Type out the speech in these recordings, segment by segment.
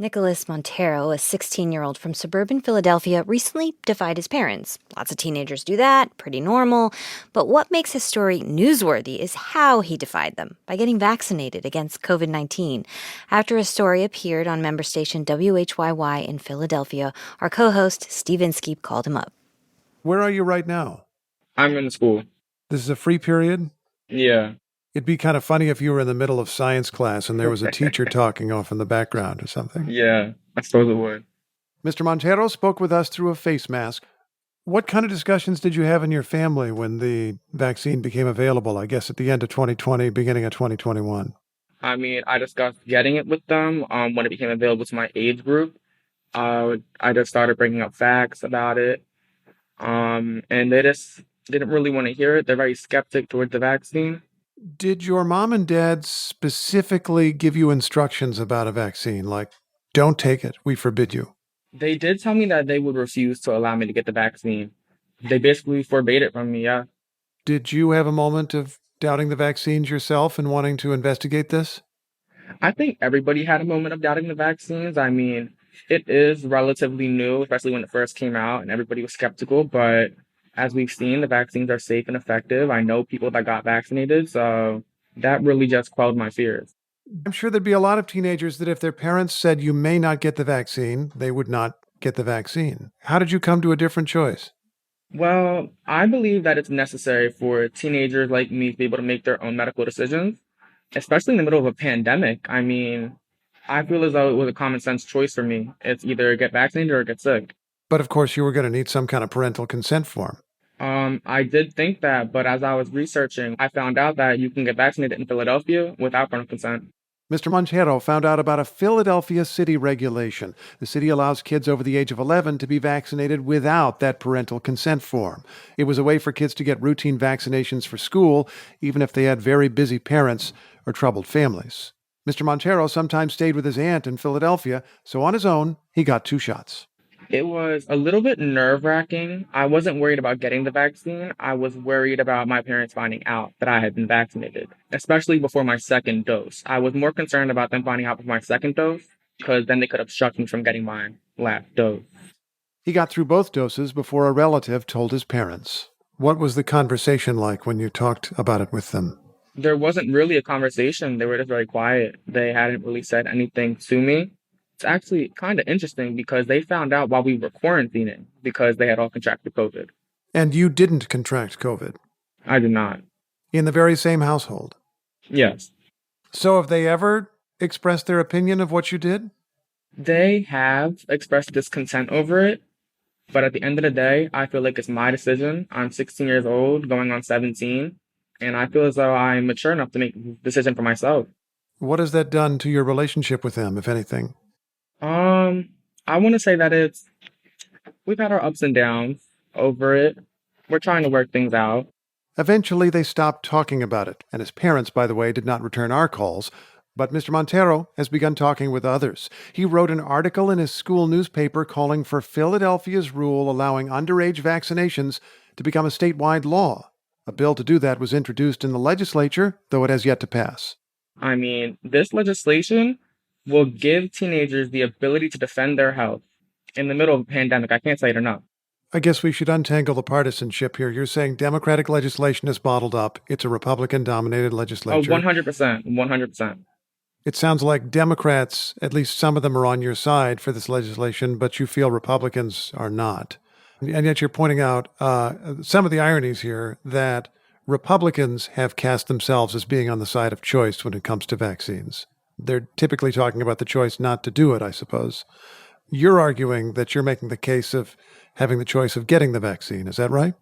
Nicolas Montero, a 16-year-old from suburban Philadelphia, recently defied his parents. Lots of teenagers do that, pretty normal. But what makes his story newsworthy is how he defied them, by getting vaccinated against COVID-19. After his story appeared on member station WHYY in Philadelphia, our co-host Steve Inskeep called him up. Where are you right now? I'm in school. This is a free period? Yeah. It'd be kind of funny if you were in the middle of science class and there was a teacher talking off in the background or something. Yeah, I suppose it would. Mr. Montero spoke with us through a face mask. What kind of discussions did you have in your family when the vaccine became available, I guess at the end of 2020, beginning of 2021? I mean, I discussed getting it with them when it became available to my age group. I just started bringing up facts about it. And they just didn't really want to hear it. They're very skeptic towards the vaccine. Did your mom and dad specifically give you instructions about a vaccine, like, don't take it, we forbid you? They did tell me that they would refuse to allow me to get the vaccine. They basically forbade it from me, yeah. Did you have a moment of doubting the vaccines yourself and wanting to investigate this? I think everybody had a moment of doubting the vaccines. I mean, it is relatively new, especially when it first came out and everybody was skeptical. But as we've seen, the vaccines are safe and effective. I know people that got vaccinated, so that really just quelled my fears. I'm sure there'd be a lot of teenagers that if their parents said you may not get the vaccine, they would not get the vaccine. How did you come to a different choice? Well, I believe that it's necessary for teenagers like me to be able to make their own medical decisions, especially in the middle of a pandemic. I mean, I feel as though it was a common sense choice for me. It's either get vaccinated or get sick. But of course, you were going to need some kind of parental consent form. I did think that, but as I was researching, I found out that you can get vaccinated in Philadelphia without parental consent. Mr. Montero found out about a Philadelphia city regulation. The city allows kids over the age of 11 to be vaccinated without that parental consent form. It was a way for kids to get routine vaccinations for school, even if they had very busy parents or troubled families. Mr. Montero sometimes stayed with his aunt in Philadelphia, so on his own, he got 2 shots. It was a little bit nerve-wracking. I wasn't worried about getting the vaccine. I was worried about my parents finding out that I had been vaccinated, especially before my second dose. I was more concerned about them finding out before my second dose, because then they could obstruct me from getting my last dose. He got through both doses before a relative told his parents. What was the conversation like when you talked about it with them? There wasn't really a conversation. They were just very quiet. They hadn't really said anything to me. It's actually kind of interesting because they found out while we were quarantining because they had all contracted COVID. And you didn't contract COVID? I did not. In the very same household? Yes. So have they ever expressed their opinion of what you did? They have expressed discontent over it, but at the end of the day, I feel like it's my decision. I'm 16 years old, going on 17, and I feel as though I'm mature enough to make a decision for myself. What has that done to your relationship with them, if anything? I want to say that we've had our ups and downs over it. We're trying to work things out. Eventually, they stopped talking about it, and his parents, by the way, did not return our calls. But Mr. Montero has begun talking with others. He wrote an article in his school newspaper calling for Philadelphia's rule allowing underage vaccinations to become a statewide law. A bill to do that was introduced in the legislature, though it has yet to pass. I mean, this legislation will give teenagers the ability to defend their health in the middle of a pandemic. I can't say it enough. I guess we should untangle the partisanship here. You're saying Democratic legislation is bottled up. It's a Republican-dominated legislature. Oh, 100%. 100%. It sounds like Democrats, at least some of them, are on your side for this legislation, but you feel Republicans are not. And yet you're pointing out some of the ironies here that Republicans have cast themselves as being on the side of choice when it comes to vaccines. They're typically talking about the choice not to do it, I suppose. You're arguing that you're making the case of having the choice of getting the vaccine. Is that right?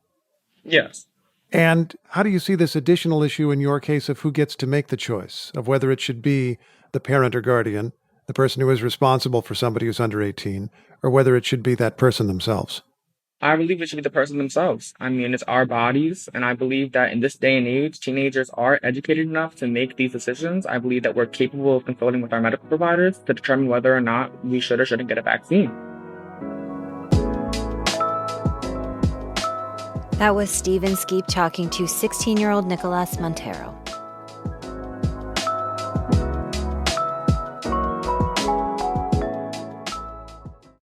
Yes. And how do you see this additional issue in your case of who gets to make the choice of whether it should be the parent or guardian, the person who is responsible for somebody who's under 18, or whether it should be that person themselves? I believe it should be the person themselves. I mean, it's our bodies, and I believe that in this day and age, teenagers are educated enough to make these decisions. I believe that we're capable of consulting with our medical providers to determine whether or not we should or shouldn't get a vaccine. That was Steve Inskeep talking to 16-year-old Nicolas Montero.